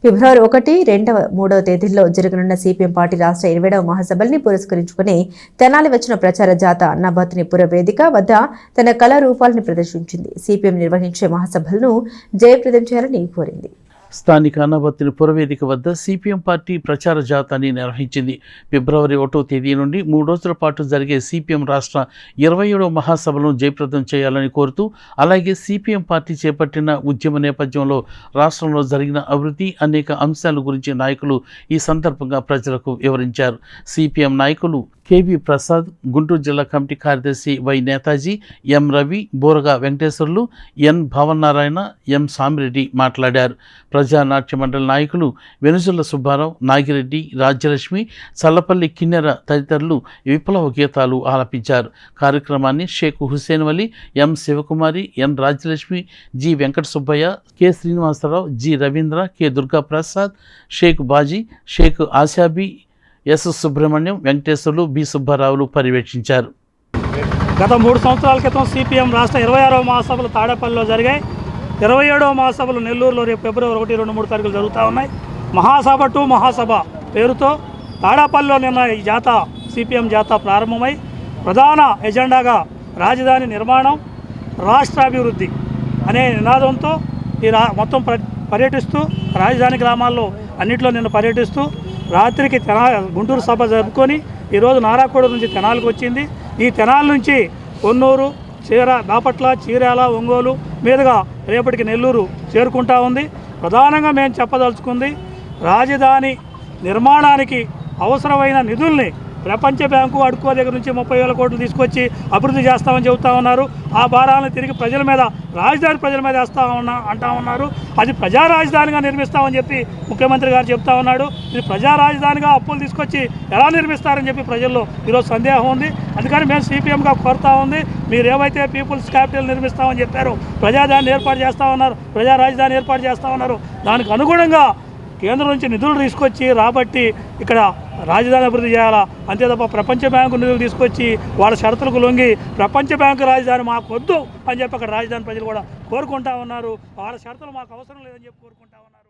ఫిబ్రవరి 1, 2, 3 తేదీల్లో జరగనున్న CPM party రాష్ట్ర 20వ మహాసభల్ని పురస్కరించుకుని తెనాలి వచ్చిన ప్రచార జాత అన్నాబత్తిని పురవేదిక వద్ద తన కళా రూపాలను ప్రదర్శించింది. సిపిఎం నిర్వహించే మహాసభలను జయప్రదం చేయాలని కోరింది. స్థానిక అన్నాబత్తిని పురవేదిక వద్ద సిపిఎం పార్టీ ప్రచార జాతాన్ని నిర్వహించింది. ఫిబ్రవరి 1వ తేదీ నుండి 3 రోజుల పాటు జరిగే సిపిఎం రాష్ట్ర 27వ మహాసభలను జయప్రదం చేయాలని కోరుతూ, అలాగే సిపిఎం పార్టీ చేపట్టిన ఉద్యమ నేపథ్యంలో రాష్ట్రంలో జరిగిన అభివృద్ధి అనేక అంశాల గురించి నాయకులు ఈ సందర్భంగా ప్రజలకు వివరించారు. సిపిఎం నాయకులు కేవి ప్రసాద్, గుంటూరు జిల్లా కమిటీ కార్యదర్శి వై నేతాజీ, ఎం రవి, బోరగా వెంకటేశ్వర్లు, ఎన్ భావనారాయణ, ఎం సామిరెడ్డి మాట్లాడారు. ప్రజానాట్య మండలి నాయకులు వెనుజుల సుబ్బారావు, నాగిరెడ్డి, రాజ్యలక్ష్మి, చల్లపల్లి కిన్నెర తదితరులు విప్లవ గీతాలు ఆలపించారు. కార్యక్రమాన్ని Shaik Hussain Vali, M Sivakumari, N Rajyalakshmi, G Venkata Subbaiah, K Srinivasarao, G Ravindra, K Durgaprasad, Shaik Baji, Shaik Ashabi, S Subrahmanyam, Venkateswarlu, B సుబ్బారావులు పర్యవేక్షించారు. గత 3 సంవత్సరాల క్రితం సిపిఎం రాష్ట్ర 26వ మహాసభలు తాడేపల్లిలో జరిగాయి. 27వ మహాసభలు నెల్లూరులో రేపు ఫిబ్రవరి 1, 2, 3 తారీఖులు జరుగుతూ ఉన్నాయి. మహాసభ టు మహాసభ పేరుతో తాడేపల్లిలో నిన్న ఈ జాత సిపిఎం జాత ప్రారంభమై ప్రధాన ఎజెండాగా రాజధాని నిర్మాణం, రాష్ట్రాభివృద్ధి అనే నినాదంతో మొత్తం పర్యటిస్తూ రాజధాని గ్రామాల్లో అన్నింటిలో నిన్న పర్యటిస్తూ రాత్రికి గుంటూరు సభ జరుపుకొని ఈరోజు నారాకోడ నుంచి తెనాలికి వచ్చింది. ఈ తెనాలి నుంచి కొన్నూరు, బాపట్ల, చీరాల, ఒంగోలు మీదుగా రేపటికి నెల్లూరు చేరుకుంటా ఉంది. ప్రధానంగా మేము చెప్పదలుచుకుంది, రాజధాని నిర్మాణానికి అవసరమైన నిధుల్ని ప్రపంచ బ్యాంకు అడుకో దగ్గర నుంచి 30,000 కోట్లు తీసుకొచ్చి అభివృద్ధి చేస్తామని చెబుతా ఉన్నారు. ఆ భారాలను తిరిగి ప్రజల మీద, రాజధాని ప్రజల మీద అంటా ఉన్నారు. అది ప్రజా రాజధానిగా నిర్మిస్తామని చెప్పి ముఖ్యమంత్రి గారు చెప్తా ఉన్నాడు. ఇది ప్రజా రాజధానిగా అప్పులు తీసుకొచ్చి ఎలా నిర్మిస్తారని చెప్పి ప్రజల్లో ఈరోజు సందేహం ఉంది. అందుకని మేము సిపిఎంగా కోరుతా ఉంది, మీరు ఏవైతే పీపుల్స్ క్యాపిటల్ నిర్మిస్తామని చెప్పారో, ప్రజాదాన్ని ఏర్పాటు చేస్తూ ఉన్నారు, ప్రజా రాజధాని ఏర్పాటు చేస్తూ ఉన్నారు, దానికి అనుగుణంగా కేంద్రం నుంచి నిధులు తీసుకొచ్చి రాబట్టి ఇక్కడ రాజధాని అభివృద్ధి చేయాలా. అంతే తప్ప ప్రపంచ బ్యాంకు నిధులు తీసుకొచ్చి వాళ్ళ షరతులకు లొంగి ప్రపంచ బ్యాంకు రాజధాని మాకు వద్దు అని చెప్పి అక్కడ రాజధాని ప్రజలు కూడా కోరుకుంటా ఉన్నారు. వాళ్ళ షరతులు మాకు అవసరం లేదని చెప్పి కోరుకుంటా ఉన్నారు.